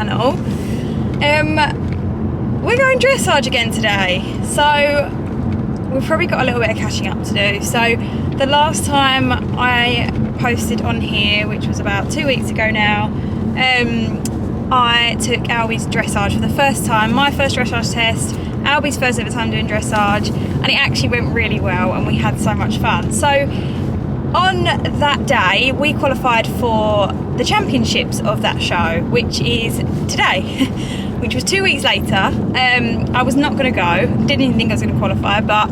channel. We're going dressage again today, so we've probably got a little bit of catching up to do. So the last time I posted on here, which was about 2 weeks ago now, I took Albie's dressage for the first time, my first dressage test, Albie's first ever time doing dressage, and it actually went really well and we had so much fun. So on that day we qualified for the championships of that show, which is today, which was 2 weeks later. I was not going to go, didn't even think I was going to qualify, but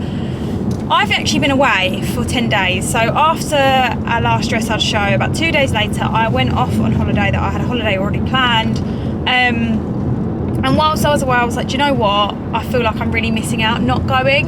I've actually been away for 10 days. So after our last dressage show, about 2 days later, I went off on holiday. That I had a holiday already planned. And whilst I was away, I was like, do you know what? I feel like I'm really missing out not going.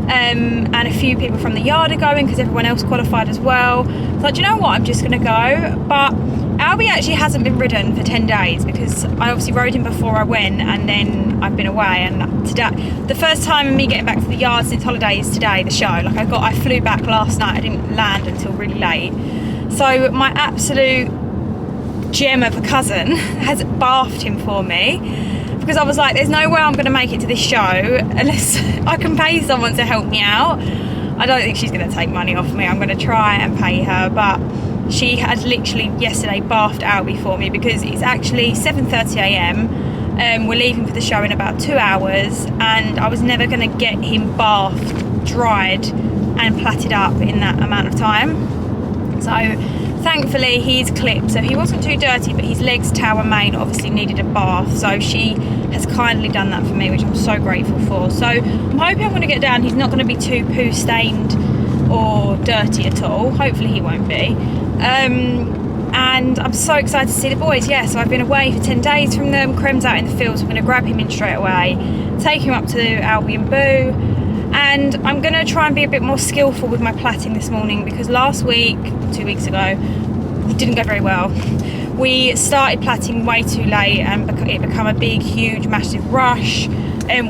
And a few people from the yard are going because everyone else qualified as well. So like, do you know what? I'm just going to go. But Albie actually hasn't been ridden for 10 days because I obviously rode him before I went, and then I've been away. And today, the first time of me getting back to the yard since holiday is today, the show. Like I flew back last night. I didn't land until really late. So my absolute gem of a cousin has bathed him for me, because I was like, there's no way I'm going to make it to this show unless I can pay someone to help me out. I don't think she's going to take money off me. I'm going to try and pay her, but she had literally yesterday bathed Albie for me because it's actually 7:30 a.m. We're leaving for the show in about 2 hours, and I was never going to get him bathed, dried and plaited up in that amount of time. So thankfully he's clipped, so he wasn't too dirty, but his legs, tail and mane obviously needed a bath, so she has kindly done that for me, which I'm so grateful for. So I'm hoping I'm going to get down, he's not going to be too poo stained or dirty at all. Hopefully he won't be. And I'm so excited to see the boys. Yeah, so I've been away for 10 days from them. Crem's out in the field, so I'm going to grab him in straight away, take him up to Albie and Boo, and I'm going to try and be a bit more skillful with my plaiting this morning, because last week, 2 weeks ago, it didn't go very well. We started plaiting way too late and it became a big, huge, massive rush.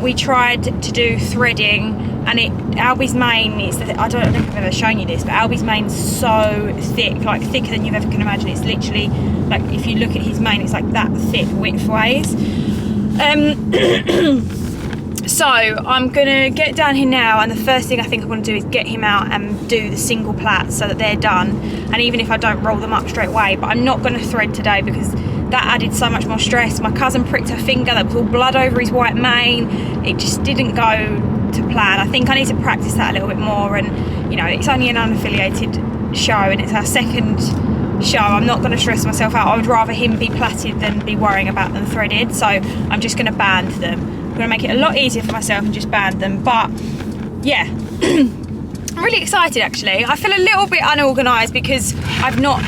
We tried to do threading, and Albie's mane is, I don't know if I've ever shown you this, but Albie's mane's so thick, like thicker than you ever can imagine. It's literally, like, if you look at his mane, it's like that thick width-wise. So I'm gonna get down here now, and the first thing I think I want to do is get him out and do the single plaits so that they're done. And even if I don't roll them up straight away, but I'm not going to thread today because that added so much more stress. My cousin pricked her finger, there was all blood over his white mane. It just didn't go to plan. I think I need to practice that a little bit more, and you know, it's only an unaffiliated show and it's our second show. I'm not going to stress myself out. I would rather him be plaited than be worrying about them threaded, so I'm just going to band them. I'm going to make it a lot easier for myself and just band them. But yeah, I'm really excited actually. I feel a little bit unorganised because I've not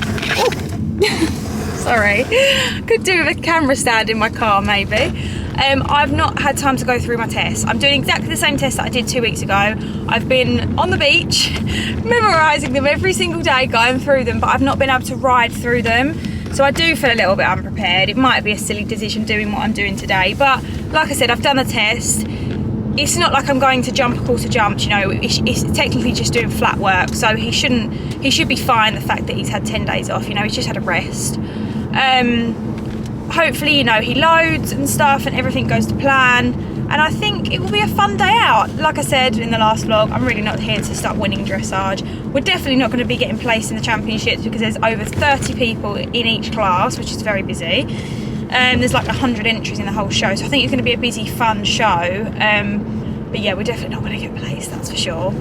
sorry, could do with a camera stand in my car maybe. I've not had time to go through my tests. I'm doing exactly the same test that I did 2 weeks ago. I've been on the beach memorising them every single day, going through them, but I've not been able to ride through them. So I do feel a little bit unprepared. It might be a silly decision doing what I'm doing today, but like I said, I've done the test. It's not like I'm going to jump a quarter jump, you know, it's technically just doing flat work, so he should be fine, the fact that he's had 10 days off, you know, he's just had a rest. Hopefully, you know, he loads and stuff and everything goes to plan, and I think it will be a fun day out. Like I said in the last vlog, I'm really not here to start winning dressage. We're definitely not going to be getting placed in the championships because there's over 30 people in each class, which is very busy. There's like 100 entries in the whole show, so I think it's going to be a busy, fun show. But yeah, we're definitely not going to get placed, that's for sure.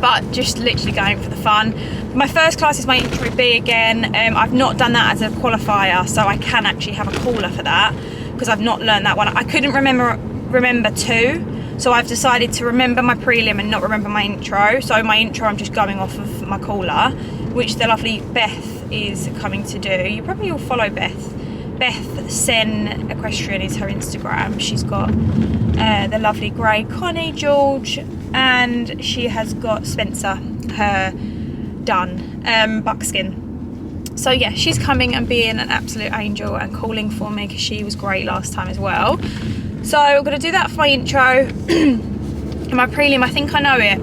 But just literally going for the fun. My first class is my intro B again. I've not done that as a qualifier, so I can actually have a caller for that because I've not learned that one. I couldn't remember two, so I've decided to remember my prelim and not remember my intro. So my intro, I'm just going off of my caller, which the lovely Beth is coming to do. You probably all follow Beth. Beth Sen Equestrian is her Instagram. She's got the lovely grey Connie, George, and she has got Spencer, her done, buckskin. So yeah, she's coming and being an absolute angel and calling for me because she was great last time as well. So I'm going to do that for my intro. In my prelim, I think I know it.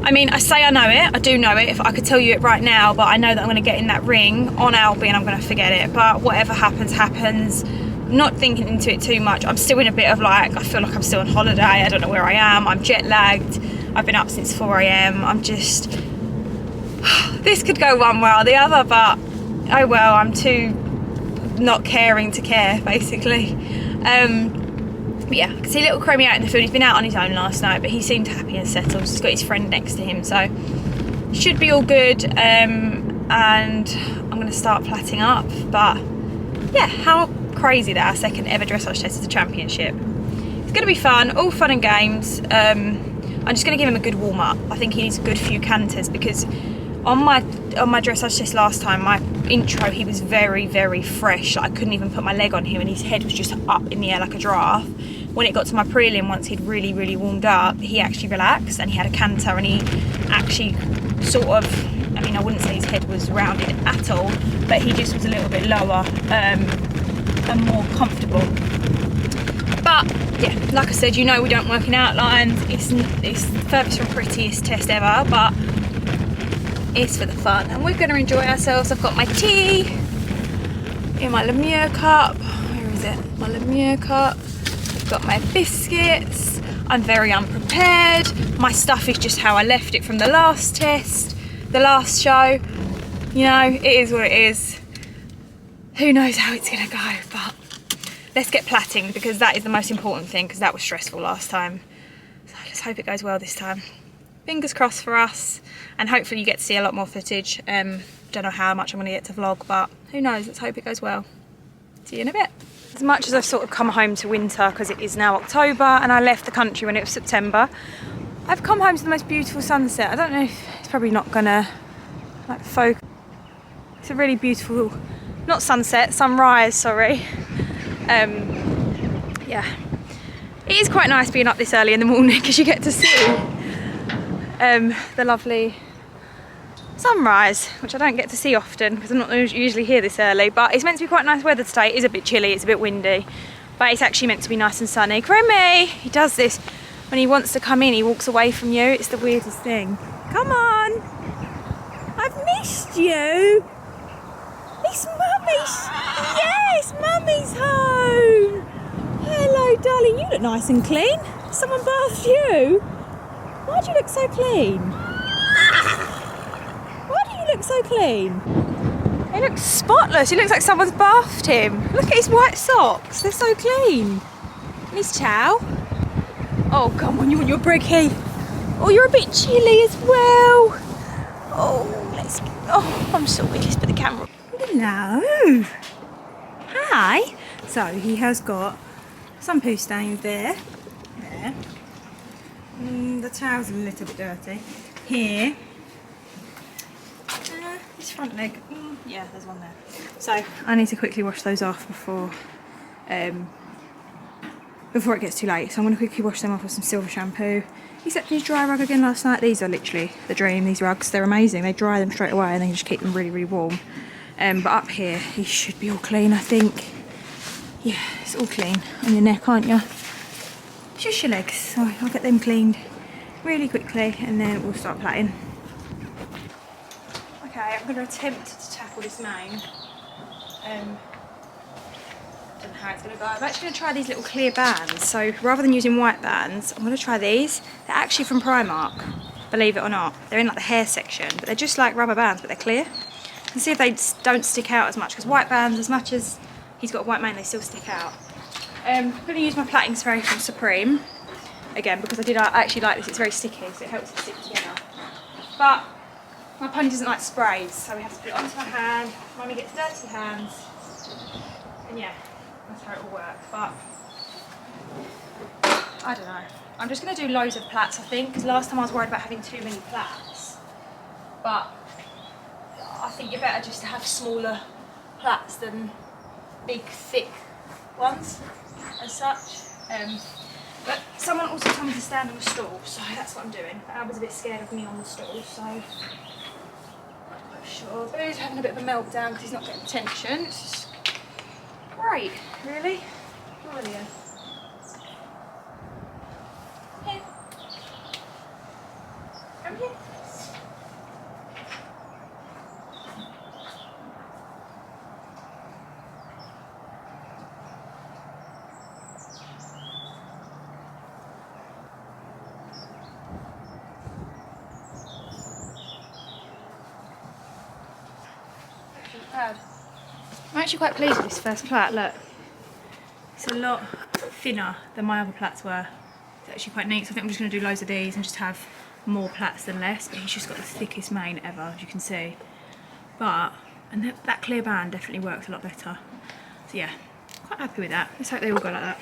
I mean, I say I know it, I do know it. If I could tell you it right now, but I know that I'm going to get in that ring on Albie and I'm going to forget it. But whatever happens, happens. not thinking into it too much. I'm still in a bit of like, I feel like I'm still on holiday. I don't know where I am. I'm jet lagged. I've been up since 4 AM. I'm just, this could go one way or the other, but oh well, I'm too not caring to care, basically. But yeah, I can see little Chromie out in the field. He's been out on his own last night, but he seemed happy and settled. He's got his friend next to him, so should be all good. And I'm going to start plaiting up. But yeah, how crazy that our second ever dressage test is a championship. It's going to be fun, all fun and games. I'm just going to give him a good warm up. I think he needs a good few canters, because on my dressage test last time, my intro, he was very, very fresh. Like, I couldn't even put my leg on him, and his head was just up in the air like a giraffe. When it got to my prelim, once he'd really, really warmed up, he actually relaxed and he had a canter, and he actually sort of, I mean, I wouldn't say his head was rounded at all, but he just was a little bit lower and more comfortable. But yeah, like I said, you know, we don't work in outlines. It's furthest from prettiest test ever, but it's for the fun, and we're going to enjoy ourselves. I've got my tea in my Lemure cup. Where is it? My Lemure cup. I've got my biscuits. I'm very unprepared. My stuff is just how I left it from the last test, the last show. You know, it is what it is. Who knows how it's going to go, but let's get plaiting, because that is the most important thing, because that was stressful last time. So I just hope it goes well this time. Fingers crossed for us, and hopefully you get to see a lot more footage. Don't know how much I'm going to get to vlog, but who knows, let's hope it goes well. See you in a bit. As much as I've sort of come home to winter, because it is now October and I left the country when it was September, I've come home to the most beautiful sunset. I don't know if it's probably not gonna like focus. It's a really beautiful, not sunset, sunrise, sorry. Yeah, it is quite nice being up this early in the morning, because you get to see the lovely sunrise, which I don't get to see often because I'm not usually here this early. But it's meant to be quite nice weather today. It is a bit chilly, it's a bit windy, but it's actually meant to be nice and sunny. Crimmy, he does this when he wants to come in, he walks away from you. It's the weirdest thing. Come on, I've missed you. It's mummy's, yes, mummy's home. Hello darling, you look nice and clean. Someone bathed you. Why do you look so clean? Why do you look so clean? He looks spotless. He looks like someone's bathed him. Look at his white socks. They're so clean. And his towel. Oh, come on, you want your brekkie. Oh, you're a bit chilly as well. Oh, let's... Oh, I'm sorry. Let's put the camera... Hello. Hi. So, he has got some poo stains there. There. The towel's a little bit dirty. Here. His front leg. Yeah, there's one there. So I need to quickly wash those off before it gets too late. So I'm going to quickly wash them off with some silver shampoo. He slept in his dry rug again last night. These are literally the dream, these rugs. They're amazing. They dry them straight away and then you just keep them really, really warm. But up here, he should be all clean, I think. Yeah, it's all clean on your neck, aren't you? It's just your legs. So I'll get them cleaned really quickly and then we'll start plaiting. Okay, I'm going to attempt to tackle this mane. I don't know how it's going to go. I'm actually going to try these little clear bands. So rather than using white bands, I'm going to try these. They're actually from Primark, believe it or not. They're in like the hair section, but they're just like rubber bands, but they're clear. And see if they don't stick out as much, because white bands, as much as he's got a white mane, they still stick out. I'm going to use my plaiting spray from Supreme, again, because I actually like this. It's very sticky, so it helps it stick together. But my pony doesn't like sprays, so we have to put it onto my hand. Mummy gets dirty hands. And yeah, that's how it will work. But I don't know. I'm just going to do loads of plaits, I think, because last time I was worried about having too many plaits. But I think you're better just to have smaller plaits than big, thick ones, as such. But someone also told me to stand on a stool, so that's what I'm doing. I was a bit scared of me on the stool, so I'm not sure. Boo's having a bit of a meltdown because he's not getting attention. It's just great, really. Brilliant. Here. Come here. proud. I'm actually quite pleased with this first plait, look. It's a lot thinner than my other plaits were. It's actually quite neat, so I think I'm just going to do loads of these and just have more plaits than less, but he's just got the thickest mane ever, as you can see. But, and that clear band definitely works a lot better. So yeah, quite happy with that. Let's hope they all go like that.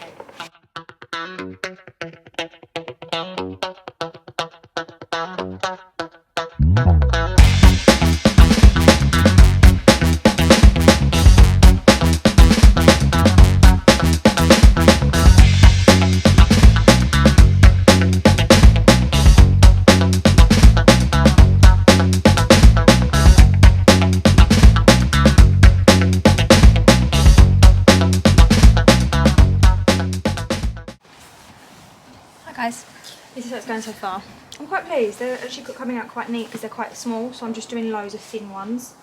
Guys, this is how it's going so far. I'm quite pleased. They're actually coming out quite neat because they're quite small, so I'm just doing loads of thin ones,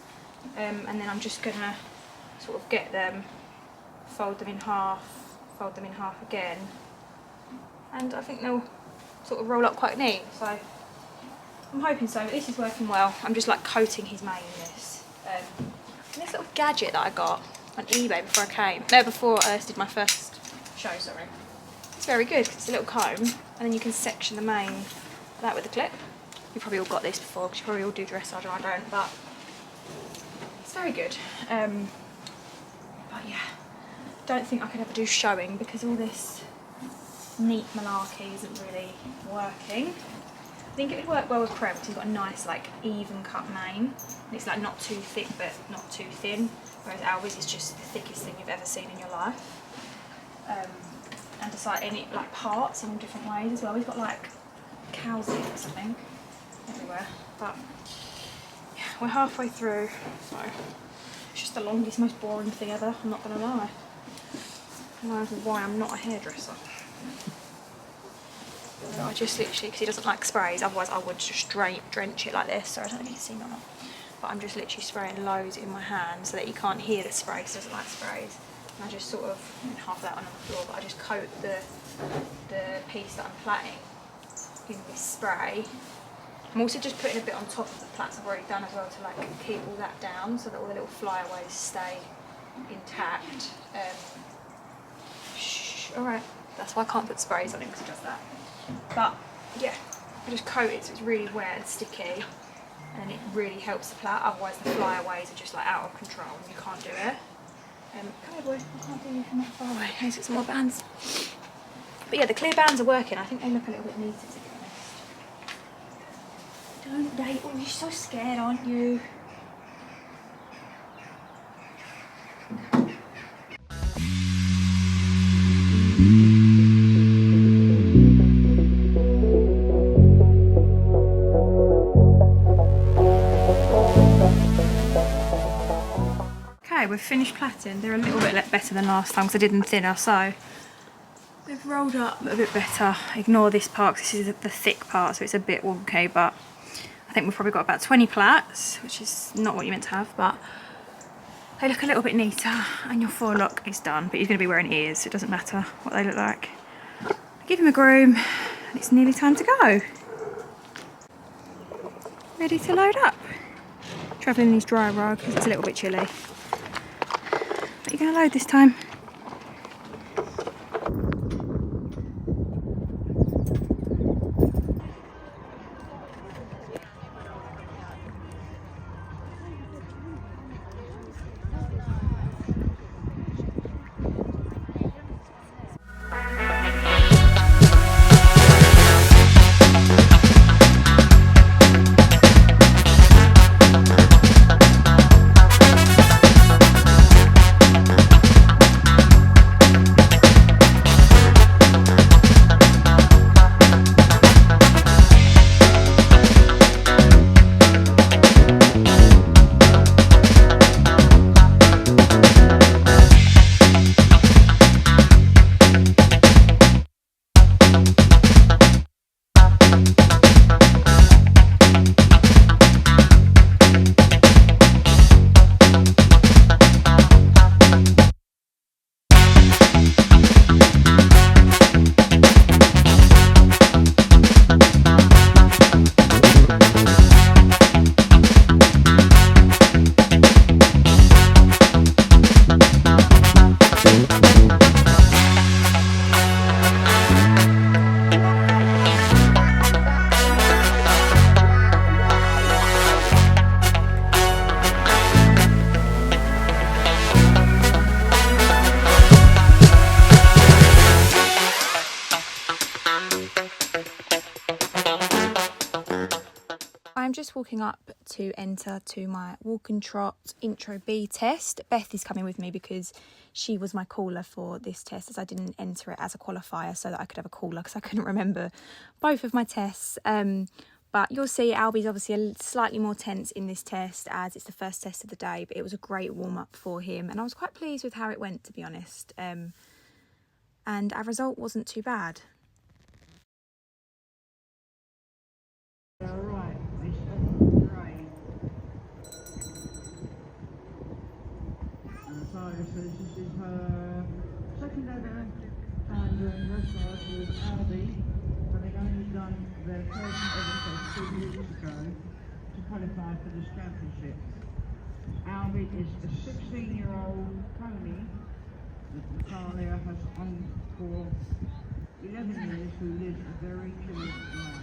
and then I'm just gonna sort of get them, fold them in half again, and I think they'll sort of roll up quite neat. So I'm hoping so. But this is working well. I'm just like coating his mane in this. This little gadget that I got on eBay before I did my first show. Sorry. It's very good because it's a little comb, and then you can section the mane like that with a clip. You've probably all got this before because you probably all do dressage, and I don't, but it's very good. But yeah, don't think I could ever do showing because all this neat malarkey isn't really working. I think it would work well with Prem because he's got a nice like even cut mane, and it's like not too thick but not too thin, whereas ours is just the thickest thing you've ever seen in your life. And just like any like parts in all different ways as well. We've got like cows in or something everywhere. But yeah, we're halfway through, so it's just the longest, most boring thing ever, I'm not gonna lie. Reminds me why I'm not a hairdresser. So I just literally, because he doesn't like sprays, otherwise I would just drench it like this. So I don't know if you can see me or not. But I'm just literally spraying loads in my hand so that he can't hear the spray because he doesn't like sprays. And I just sort of, half of that on the floor, but I just coat the piece that I'm plaiting in this spray. I'm also just putting a bit on top of the plaits I've already done as well to like keep all that down so that all the little flyaways stay intact. Alright, that's why I can't put sprays on it because it does that. But yeah, I just coat it so it's really wet and sticky, and it really helps the plait, otherwise the flyaways are just like out of control and you can't do it. Come here boy, I can't do you from that far away. Let's get some more bands. But yeah, the clear bands are working. I think they look a little bit neater to be honest. Don't they? Oh, you're so scared, aren't you? We've finished plaiting. They're a little bit better than last time because I did them thinner, so they've rolled up a bit better. Ignore this part because this is the thick part, so it's a bit wonky, but I think we've probably got about 20 plaits, which is not what you're meant to have, but they look a little bit neater, and your forelock is done, but he's going to be wearing ears, so it doesn't matter what they look like. Give him a groom, and it's nearly time to go. Ready to load up. Travelling in his dry rug because it's a little bit chilly. But you're going to load this time. I'm just walking up to enter to my walk and trot intro B test. Beth is coming with me because she was my caller for this test, as I didn't enter it as a qualifier so that I could have a caller because I couldn't remember both of my tests. But you'll see Albie's obviously slightly more tense in this test as it's the first test of the day, but it was a great warm-up for him. And I was quite pleased with how it went, to be honest. And our result wasn't too bad. Right, this is great. So this is her second ever time doing dressage with Albie, but they've only done their first ever test 2 years ago to qualify for this championship. Albie is a 16-year-old pony that Natalia has owned for 11 years, who lives a very curious life.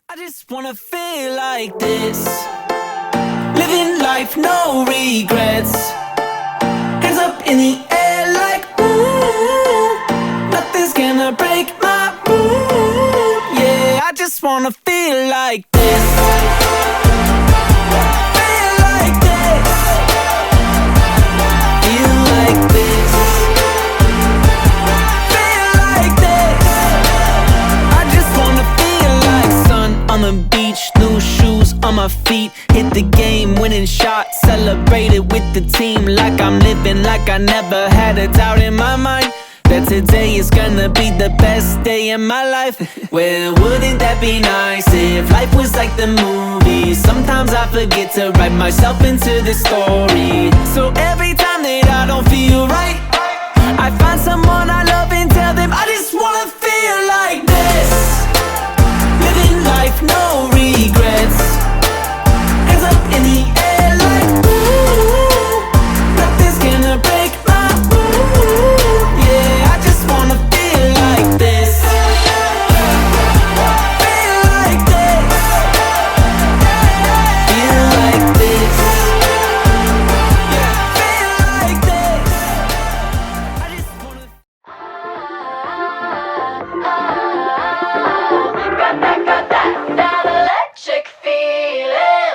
I just wanna feel like this, living life, no regrets. Hands up in the air like ooh, nothing's gonna break my mood. Yeah, I just wanna feel like this, feel like this, feel like this, feel like this. I just wanna feel like sun on the beach, new shoes on my feet, hit the game, winning shot, celebrated with the team, like I'm living like I never had a doubt in my mind that today is gonna be the best day in my life. Well, wouldn't that be nice if life was like the movies? Sometimes I forget to write myself into the story, so every time that I don't feel right, I find someone I love and tell them I just wanna feel like this, living life, no regrets. Hands up in the air like ooh, nothing's gonna break my mood. Yeah, I just wanna feel like this, feel like this, feel like this, feel like this. I just wanna Got that electric feeling.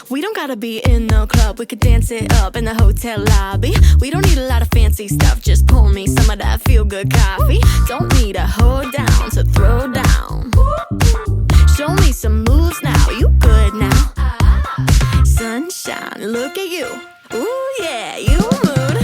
We don't gotta be in the club, we could dance it up in the hotel lobby. We don't need a lot of fancy stuff, just pour me some of that feel-good coffee. Don't need a hold down to throw down. Show me some moves now, you good now. Sunshine, look at you. Ooh yeah, you mood.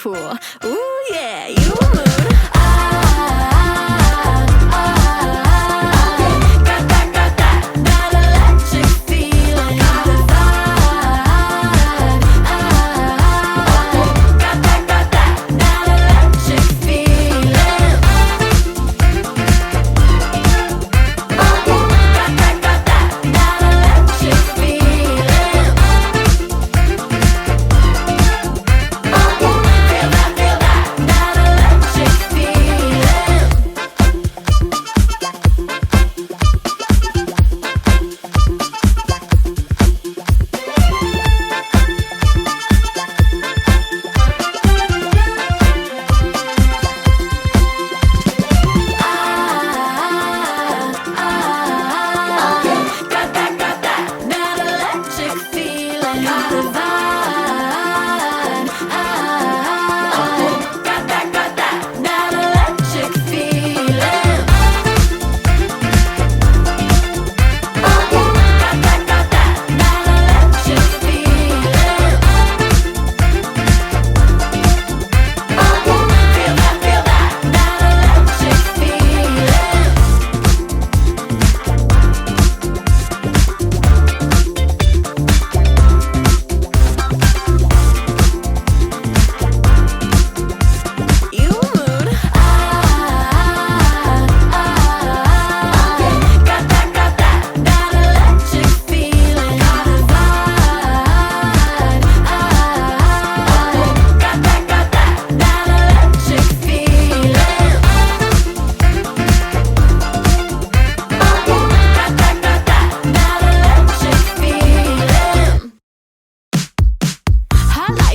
pool. Ooh, yeah, you mood. That electric feeling. Got the vibe. That electric feeling. That electric feeling. Feel that electric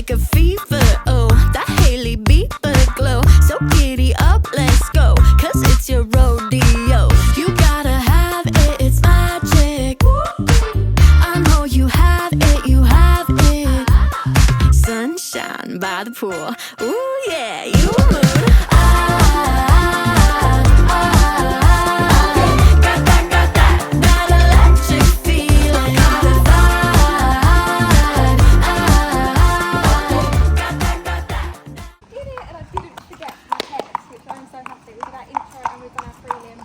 like a fever, oh, that Hailey Bieber glow. So giddy up, let's go, cause it's your rodeo. You gotta have it, it's magic. I know you have it, you have it. Sunshine by the pool, ooh yeah, you mood. That electric feeling. Got the Did it, and I didn't forget my text, which I'm so happy. We did our intro and we've done our prelim.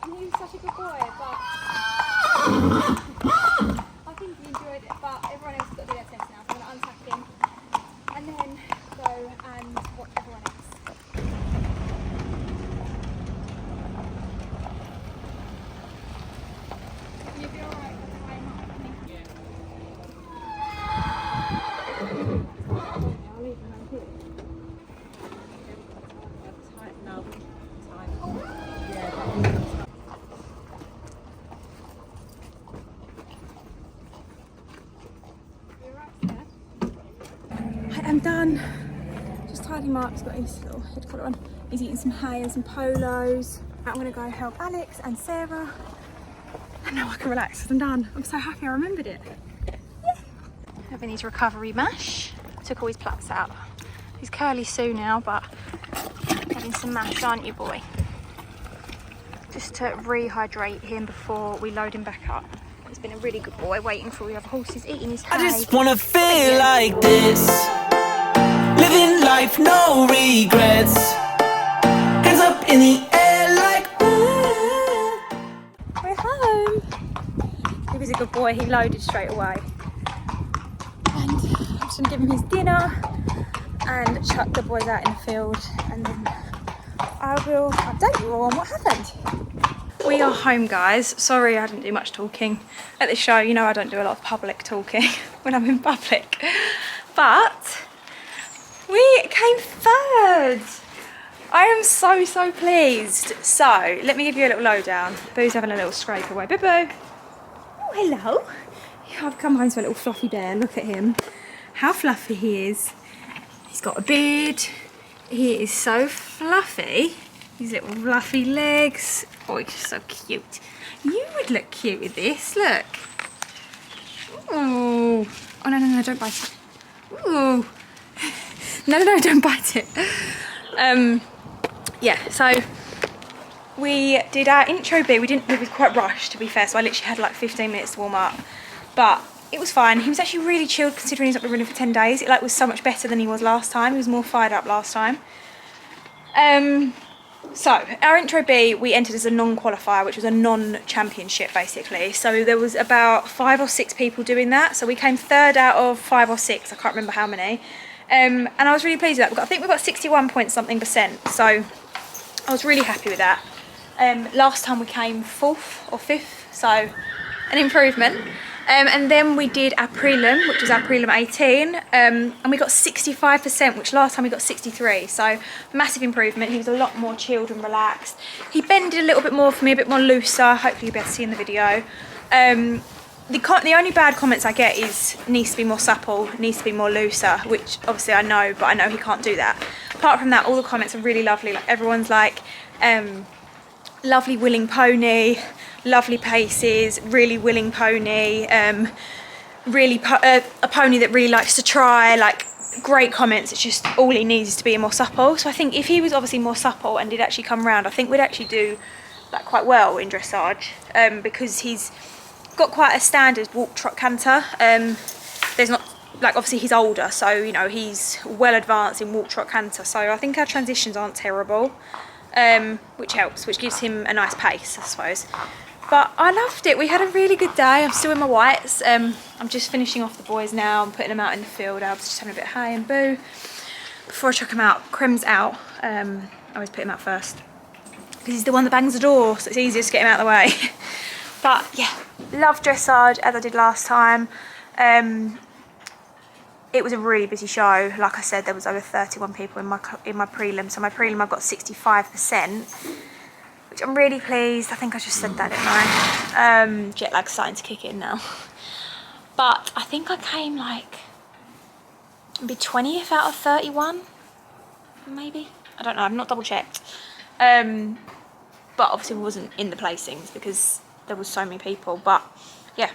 And he was such a good boy, but I think he enjoyed it. But everyone else has got to do their test now, so I'm going to unpack him and then go and watch everyone else. Will you be alright with the way I'm not happening? I'll leave him right here. I am done. Just tied him up. He's got his little head collar on. He's eating some hay and some polos. I'm going to go help Alex and Sarah. And now I can relax because I'm done. I'm so happy I remembered it. Yeah. Having his recovery mash. Took all his plaques out. He's curly Sue now, but having some mash, aren't you, boy? Just to rehydrate him before we load him back up. He's been a really good boy, waiting for all the other horses, eating his hay. I just wanna feel like this, living life, no regrets. Hands up in the air like We're home. He was a good boy, he loaded straight away. And I'm just gonna give him his dinner and chuck the boys out in the field, and then I will update you all on what happened. We are home, guys. Sorry I didn't do much talking at the show. You know I don't do a lot of public talking when I'm in public. But we came third. I am so, so pleased. So let me give you a little lowdown. Boo's having a little scrape away. Boo Boo. Oh, hello. I've come home to a little fluffy bear. Look at him. How fluffy he is. He's got a beard. He is so fluffy. His little fluffy legs. Oh, he's so cute. You would look cute with this. Look. Oh. Oh, no, no, no, don't bite it. Ooh. No, no, no, don't bite it. Yeah, so we did our intro bit. We were quite rushed, to be fair, so I literally had like 15 minutes to warm up. But it was fine. He was actually really chilled considering he's not been running for 10 days. It like was so much better than he was last time. He was more fired up last time. So our intro B, we entered as a non-qualifier, which was a non-championship basically. So there was about 5 or 6 people doing that. So we came 3rd out of 5 or 6, I can't remember how many. And I was really pleased with that. I think we got 61 point something %. So I was really happy with that. Last time we came 4th or 5th, so an improvement. And then we did our prelim, which was our prelim 18, and we got 65%, which last time we got 63. So massive improvement. He was a lot more chilled and relaxed. He bended a little bit more for me, a bit more looser. Hopefully you'll be able to see in the video. The only bad comments I get is needs to be more supple, needs to be more looser, which obviously I know, but I know he can't do that. Apart from that, all the comments are really lovely. Like everyone's like, lovely willing pony, lovely paces, really willing pony, really a pony that really likes to try, like great comments. It's just all he needs is to be more supple. So I think if he was obviously more supple and did actually come round, I think we'd actually do like quite well in dressage, because he's got quite a standard walk, trot, canter. There's not, like obviously he's older, so you know he's well advanced in walk, trot, canter, so I think our transitions aren't terrible, which helps, which gives him a nice pace, I suppose. But I loved it. We had a really good day. I'm still in my whites. I'm just finishing off the boys now. I'm putting them out in the field. I was just having a bit of hay and boo before I chuck him out. Crem's out. I always put him out first because he's the one that bangs the door, so it's easier to get him out of the way. But yeah, love dressage as I did last time. It was a really busy show. Like I said, there was over 31 people in my prelim. So my prelim, I've got 65%, which I'm really pleased. I think I just said that, didn't I? Jet lag's starting to kick in now. But I think I came like maybe 20th out of 31, maybe. I don't know. I've not double checked. But obviously we wasn't in the placings because there was so many people. But yeah,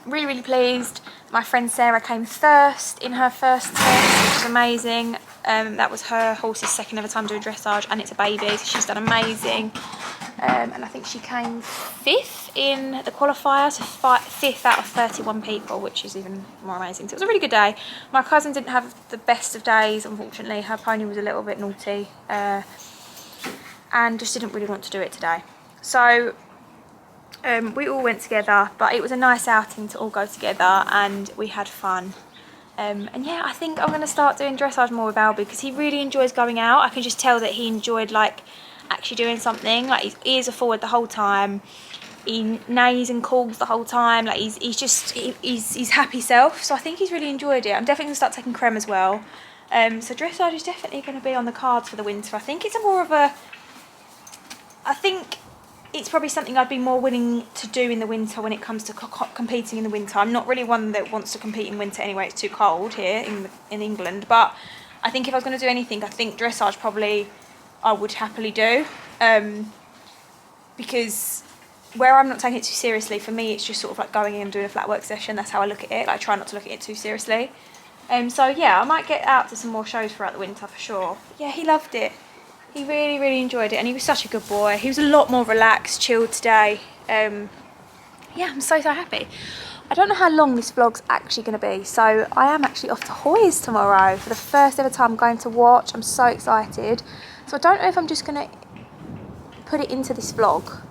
really, really pleased. My friend Sarah came first in her first test, which was amazing. That was her horse's second ever time doing dressage, and it's a baby, so she's done amazing. And I think she came 5th in the qualifier, so 5th out of 31 people, which is even more amazing. So it was a really good day. My cousin didn't have the best of days, unfortunately. Her pony was a little bit naughty, and just didn't really want to do it today. So we all went together, but it was a nice outing to all go together, and we had fun. And yeah, I think I'm going to start doing dressage more with Albie because he really enjoys going out. I can just tell that he enjoyed like actually doing something. Like his ears are forward the whole time. He neighs and calls the whole time. Like he's happy self. So I think he's really enjoyed it. I'm definitely going to start taking Creme as well. So dressage is definitely going to be on the cards for the winter. I think it's it's probably something I'd be more willing to do in the winter when it comes to competing in the winter. I'm not really one that wants to compete in winter anyway. It's too cold here in England. But I think if I was going to do anything, I think dressage probably I would happily do. Because where I'm not taking it too seriously, for me it's just sort of like going in and doing a flat work session. That's how I look at it. Like, I try not to look at it too seriously. So yeah, I might get out to some more shows throughout the winter for sure. But yeah, he loved it. He really, really enjoyed it, and he was such a good boy. He was a lot more relaxed, chilled today. Yeah, I'm so happy. I don't know how long this vlog's actually going to be, so I am actually off to Hoy's tomorrow for the first ever time I'm going to watch. I'm so excited. So I don't know if I'm just going to put it into this vlog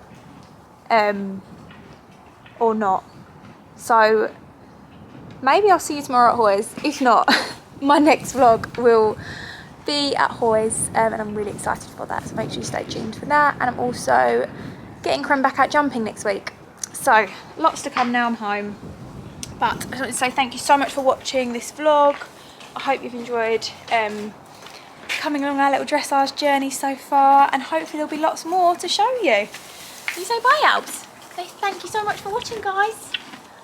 or not. So maybe I'll see you tomorrow at Hoy's. If not, my next vlog will be at Hoy's, and I'm really excited for that, so make sure you stay tuned for that. And I'm also getting Creme back out jumping next week, so lots to come now I'm home. But I just wanted to say thank you so much for watching this vlog. I hope you've enjoyed coming along our little dressage journey so far, and hopefully there'll be lots more to show you. Can you say bye, Albs? Say thank you so much for watching, guys.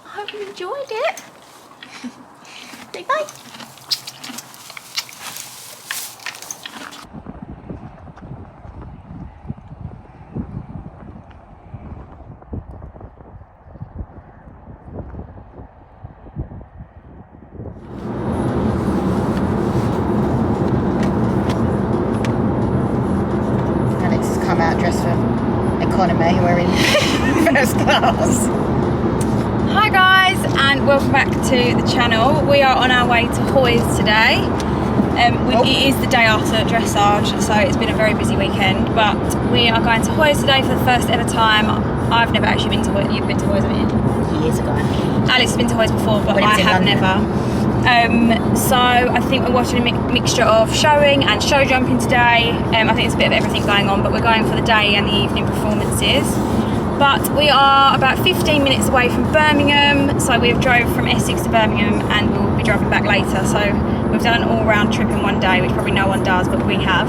I hope you enjoyed it. Say bye. Come out dressed for economy, we're in first class. Hi guys, and welcome back to the channel. We are on our way to Hoyes today. It is the day after Dressage, so it's been a very busy weekend, but we are going to Hoyes today for the first ever time. I've never actually been to Hoyes. You've been to Hoyes, haven't you? Years ago. Alex has been to Hoyes before, but When it I was in have London. never. So I think we're watching a mixture of showing and show jumping today. I think there's a bit of everything going on, but we're going for the day and the evening performances. But we are about 15 minutes away from Birmingham, so we have drove from Essex to Birmingham and we'll be driving back later. So we've done an all-round trip in one day, which probably no one does, but we have.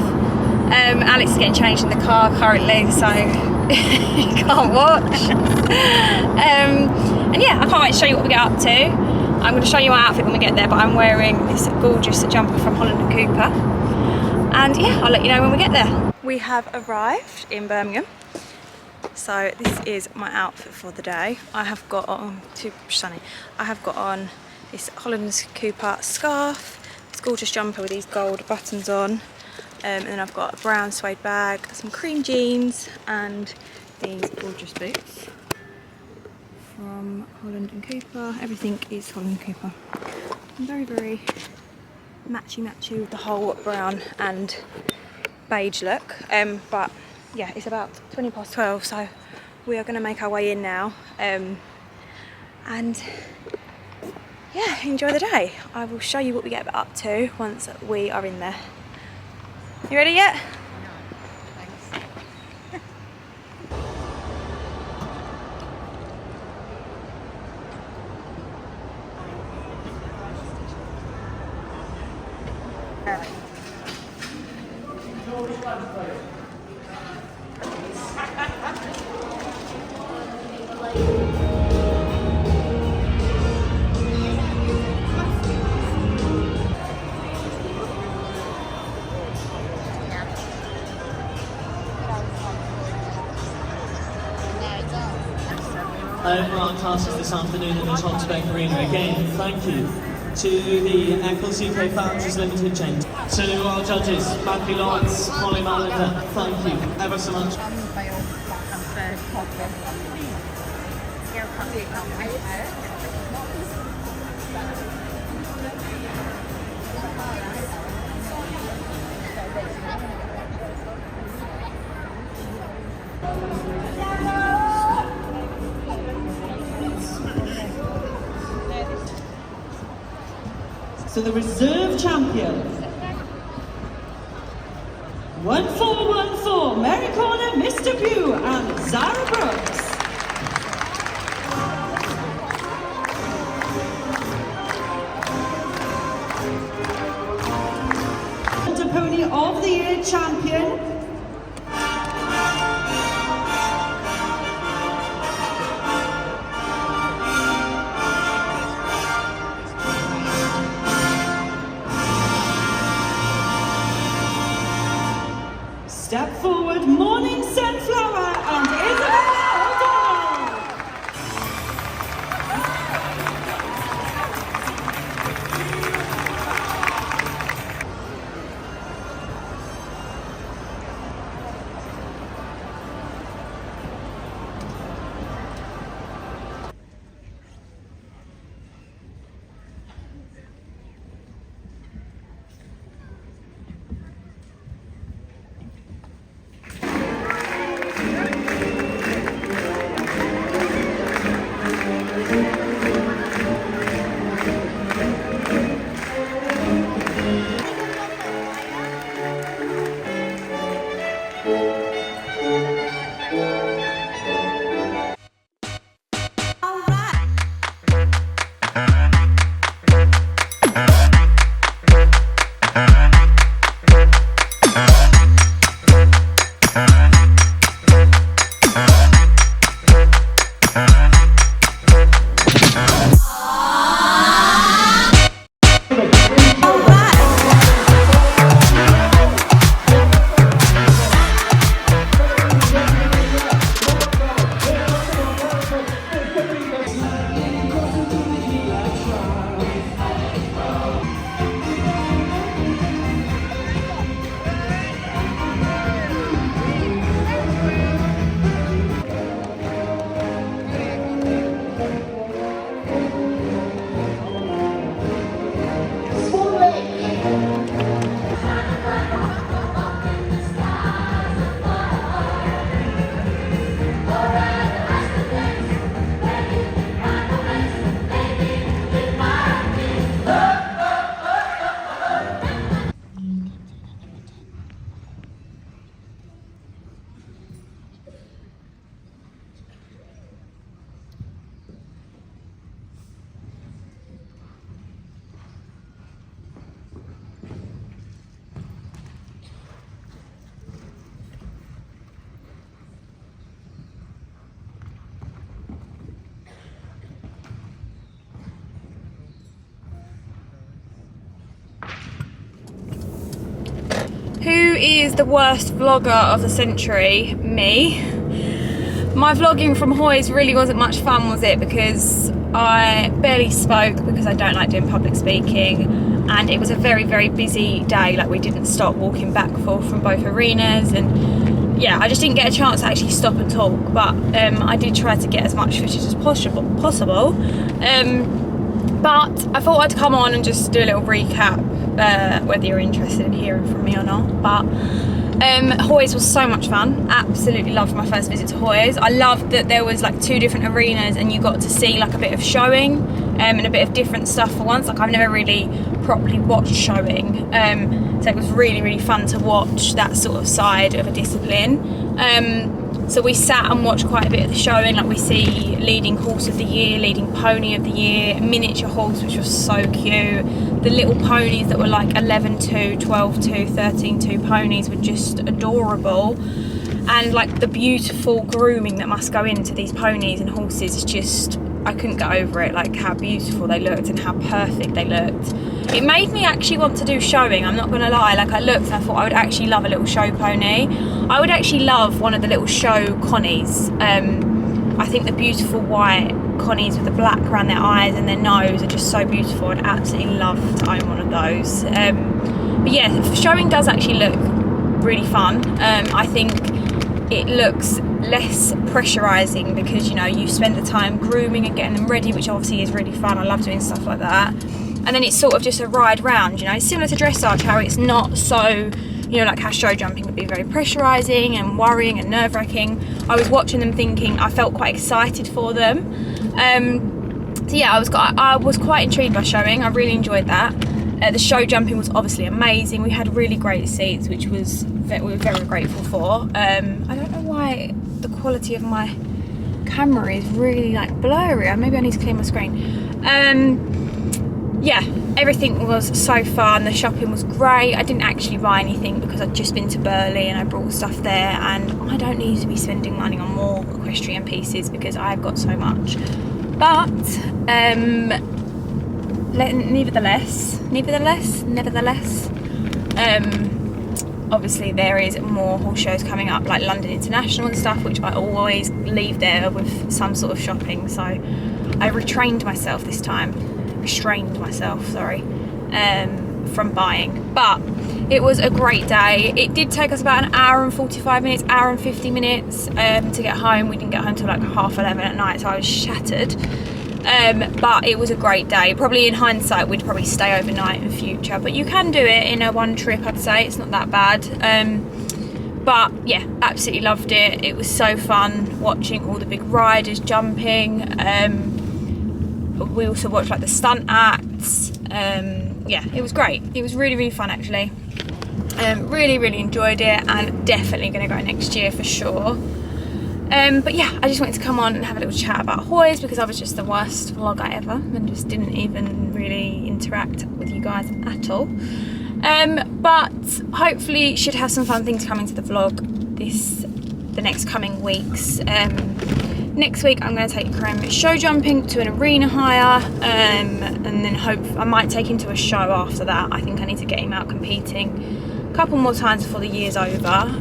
Alex is getting changed in the car currently, so you can't watch. And yeah, I can't wait to show you what we get up to. I'm going to show you my outfit when we get there, but I'm wearing this gorgeous jumper from Holland & Cooper. And yeah, I'll let you know when we get there. We have arrived in Birmingham. So this is my outfit for the day. I have got on, too sunny, I have got on this Holland & Cooper scarf, this gorgeous jumper with these gold buttons on, and then I've got a brown suede bag, some cream jeans and these gorgeous boots from Holland & Cooper. Everything is Holland & Cooper. I'm very, very matchy with the whole brown and beige look, but yeah, it's about 20 past 12, so we are going to make our way in now, and yeah, enjoy the day. I will show you what we get up to once we are in there. You ready yet? Over our classes this afternoon in the Top Spec Arena. Again, thank you to the Eccles UK Founders Limited chain. To our judges, Matthew Lawrence, Molly Malander, thank you ever so much. So the reserve champion, 1414, Mary Corner, Mr. Pugh and Zara Brooks. The Pony of the Year champion, step forward, Morning Sunflower and Isabella O'Donnell. is the worst vlogger of the century, me. My vlogging from Hoys really wasn't much fun, was it? Because I barely spoke because I don't like doing public speaking, and it was a very, very busy day. Like, we didn't stop walking back and forth from both arenas, and yeah, I just didn't get a chance to actually stop and talk, but I did try to get as much footage as possible. But I thought I'd come on and just do a little recap, whether you're interested in hearing from me or not. But Hoys was so much fun. Absolutely loved my first visit to Hoys. I loved that there was like 2 different arenas and you got to see like a bit of showing and a bit of different stuff for once. Like, I've never really properly watched showing, so it was really, really fun to watch that sort of side of a discipline. So we sat and watched quite a bit of the showing. Like, we see leading horse of the year, leading pony of the year, miniature horse, which was so cute. The little ponies that were like 11-2, 12-2, 13-2 ponies were just adorable. And like the beautiful grooming that must go into these ponies and horses is just, I couldn't get over it, like how beautiful they looked and how perfect they looked. It made me actually want to do showing, I'm not gonna lie. Like, I looked and I thought I would actually love a little show pony. I would actually love one of the little show connies. I think the beautiful white connies with the black around their eyes and their nose are just so beautiful. I'd absolutely love to own one of those. But yeah, showing does actually look really fun. I think it looks less pressurizing because, you know, you spend the time grooming and getting them ready, which obviously is really fun. I love doing stuff like that. And then it's sort of just a ride round, you know. It's similar to dressage, how it's not so, you know, like how show jumping would be very pressurizing and worrying and nerve-wracking. I was watching them thinking, I felt quite excited for them. So yeah, I was quite intrigued by showing. I really enjoyed that. The show jumping was obviously amazing. We had really great seats, which we were very grateful for. I don't know why the quality of my camera is really like blurry. Maybe I need to clear my screen. Yeah, everything was so fun. The shopping was great. I didn't actually buy anything because I'd just been to Burley and I brought stuff there, and I don't need to be spending money on more equestrian pieces because I've got so much. But nevertheless, obviously there is more horse shows coming up, like London International and stuff, which I always leave there with some sort of shopping. So I restrained myself this time, from buying. But it was a great day. It did take us about an hour and 45 minutes, hour and 50 minutes to get home. We didn't get home till like 11:30 at night, so I was shattered. But it was a great day. Probably in hindsight we'd probably stay overnight in future, but you can do it in a one trip, I'd say. It's not that bad. But yeah, absolutely loved it. It was so fun watching all the big riders jumping. We also watched like the stunt acts. Yeah, it was great. It was really, really fun actually. Really, really enjoyed it, and definitely going to go next year for sure. But yeah, I just wanted to come on and have a little chat about Hoys because I was just the worst vlogger ever and just didn't even really interact with you guys at all. But hopefully should have some fun things coming to the vlog the next coming weeks. Next week I'm going to take Krem show jumping to an arena hire, and then I might take him to a show after that. I think I need to get him out competing a couple more times before the year's over.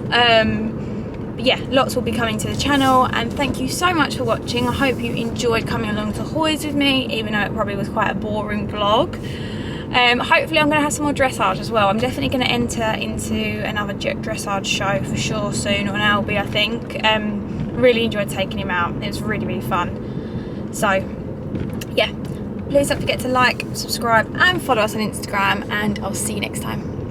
But yeah, lots will be coming to the channel, and thank you so much for watching. I hope you enjoyed coming along to Hoys with me, even though it probably was quite a boring vlog. Hopefully I'm going to have some more dressage as well. I'm definitely going to enter into another dressage show for sure soon, on Albi I think. Really enjoyed taking him out. It was really, really fun. So yeah, please don't forget to like, subscribe and follow us on Instagram, and I'll see you next time.